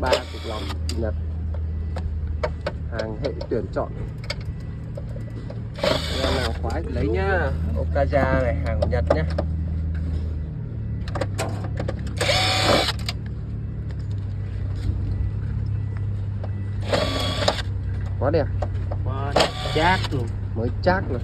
3 cực lòng Nhật, hàng hệ tuyển chọn. Em nào khoái thì lấy nhá. Okaja này, hàng của Nhật nhá. Quá đẹp, Quá chát luôn. mới chát rồi.